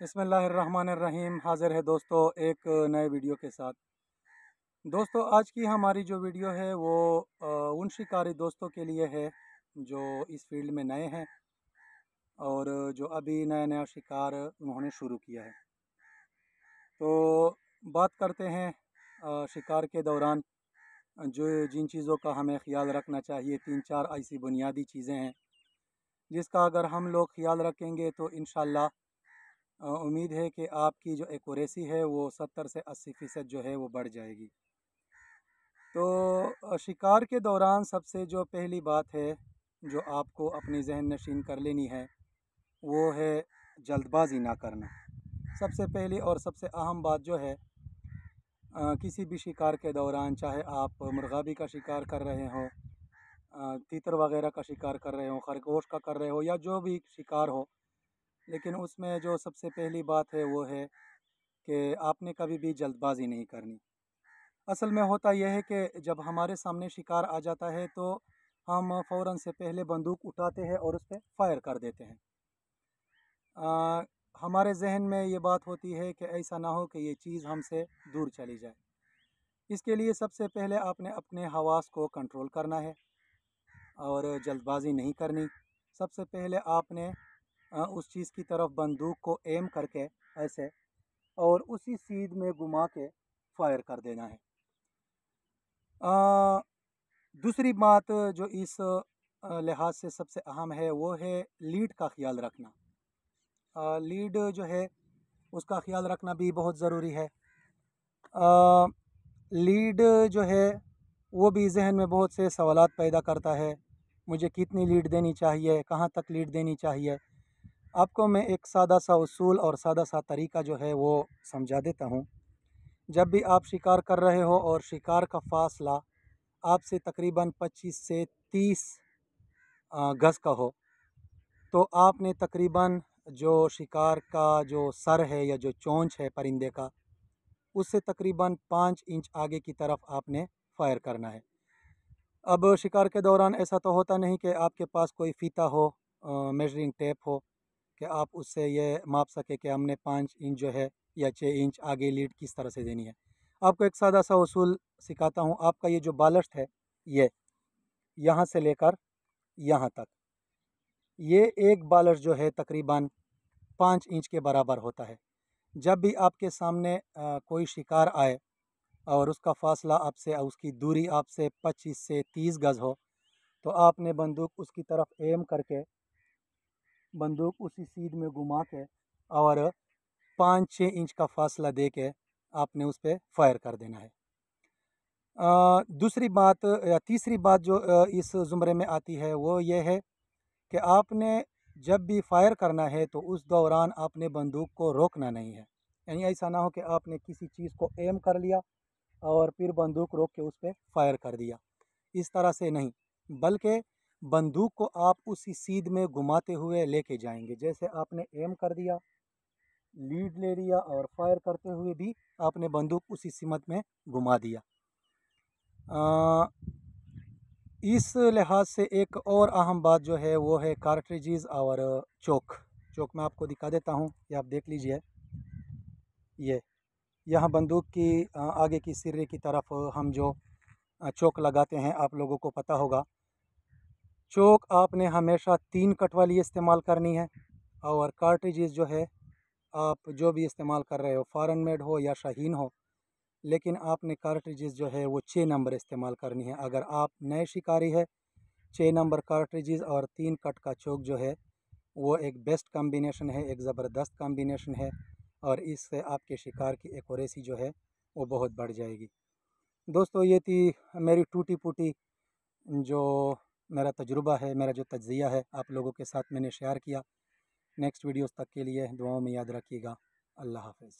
बिस्मिल्लाहिर्रहमानिर्रहीम। हाज़िर है दोस्तों एक नए वीडियो के साथ। दोस्तों आज की हमारी जो वीडियो है वो उन शिकारी दोस्तों के लिए है जो इस फील्ड में नए हैं और जो अभी नया नया शिकार उन्होंने शुरू किया है। तो बात करते हैं शिकार के दौरान जो जिन चीज़ों का हमें ख़्याल रखना चाहिए। 3-4 ऐसी बुनियादी चीज़ें हैं जिसका अगर हम लोग ख़्याल रखेंगे तो इंशाअल्लाह उम्मीद है कि आपकी जो एक्यूरेसी है वो 70 से 80% जो है वो बढ़ जाएगी। तो शिकार के दौरान सबसे जो पहली बात है जो आपको अपनी जहन नशीन कर लेनी है वो है जल्दबाज़ी ना करना। सबसे पहली और सबसे अहम बात जो है किसी भी शिकार के दौरान, चाहे आप मुर्गाबी का शिकार कर रहे हो, तीतर वगैरह का शिकार कर रहे हो, खरगोश का कर रहे हो या जो भी शिकार हो, लेकिन उसमें जो सबसे पहली बात है वो है कि आपने कभी भी जल्दबाज़ी नहीं करनी। असल में होता यह है कि जब हमारे सामने शिकार आ जाता है तो हम फ़ौरन से पहले बंदूक उठाते हैं और उस पर फायर कर देते हैं। हमारे जहन में ये बात होती है कि ऐसा ना हो कि ये चीज़ हमसे दूर चली जाए। इसके लिए सबसे पहले आपने अपने हवास को कंट्रोल करना है और जल्दबाज़ी नहीं करनी। सबसे पहले आपने उस चीज़ की तरफ बंदूक को एम करके ऐसे और उसी सीध में घुमा के फायर कर देना है। दूसरी बात जो इस लिहाज से सबसे अहम है वो है लीड का ख्याल रखना। लीड जो है उसका ख्याल रखना भी बहुत ज़रूरी है। लीड जो है वो भी जहन में बहुत से सवालात पैदा करता है। मुझे कितनी लीड देनी चाहिए, कहाँ तक लीड देनी चाहिए। आपको मैं एक सादा सा उसूल और सादा सा तरीका जो है वो समझा देता हूँ। जब भी आप शिकार कर रहे हो और शिकार का फासला आपसे तकरीबन 25 से 30 गज़ का हो, तो आपने तकरीबन जो शिकार का जो सर है या जो चोंच है परिंदे का, उससे तकरीबन 5 इंच आगे की तरफ आपने फायर करना है। अब शिकार के दौरान ऐसा तो होता नहीं कि आपके पास कोई फीता हो, मेजरिंग टेप हो कि आप उससे ये माप सके कि हमने 5 इंच जो है या 6 इंच आगे लीड किस तरह से देनी है। आपको एक सादा सा उसूल सिखाता हूँ। आपका ये जो बालस्ट है, ये यहाँ से लेकर यहाँ तक, ये एक बालस्ट जो है तकरीबन 5 इंच के बराबर होता है। जब भी आपके सामने कोई शिकार आए और उसका फासला आपसे, उसकी दूरी आपसे 25 से 30 गज़ हो, तो आपने बंदूक उसकी तरफ एम करके बंदूक उसी सीध में घुमा के और 5-6 इंच का फासला दे के आपने उस पर फायर कर देना है। दूसरी बात या तीसरी बात जो इस ज़ुमरे में आती है वो ये है कि आपने जब भी फायर करना है तो उस दौरान आपने बंदूक को रोकना नहीं है। यानी ऐसा ना हो कि आपने किसी चीज़ को एम कर लिया और फिर बंदूक रोक के उस पर फायर कर दिया। इस तरह से नहीं, बल्कि बंदूक को आप उसी सीध में घुमाते हुए लेके जाएंगे। जैसे आपने एम कर दिया, लीड ले लिया और फायर करते हुए भी आपने बंदूक उसी सिमत में घुमा दिया। इस लिहाज से एक और अहम बात जो है वो है कार्ट्रिजेज़ और चोक। चोक मैं आपको दिखा देता हूँ, ये आप देख लीजिए। ये यहाँ बंदूक की आगे की सिरे की तरफ हम जो चोक लगाते हैं, आप लोगों को पता होगा। चोक आपने हमेशा 3 कट वाली इस्तेमाल करनी है और कार्ट्रिजेज़ जो है आप जो भी इस्तेमाल कर रहे हो, फॉरेन मेड हो या शाहीन हो, लेकिन आपने कार्ट्रिजेज़ जो है वो 6 नंबर इस्तेमाल करनी है। अगर आप नए शिकारी है, 6 नंबर कार्ट्रिजेज़ और 3 कट का चोक जो है वो एक बेस्ट कॉम्बिनेशन है, एक ज़बरदस्त कॉम्बिनेशन है और इससे आपके शिकार की एक्यूरेसी जो है वो बहुत बढ़ जाएगी। दोस्तों ये थी मेरी टूटी फूटी जो मेरा तजुर्बा है, मेरा जो तज्ज़िया है आप लोगों के साथ मैंने शेयर किया। नेक्स्ट वीडियोस तक के लिए दुआओं में याद रखिएगा। अल्लाह हाफ़िज़।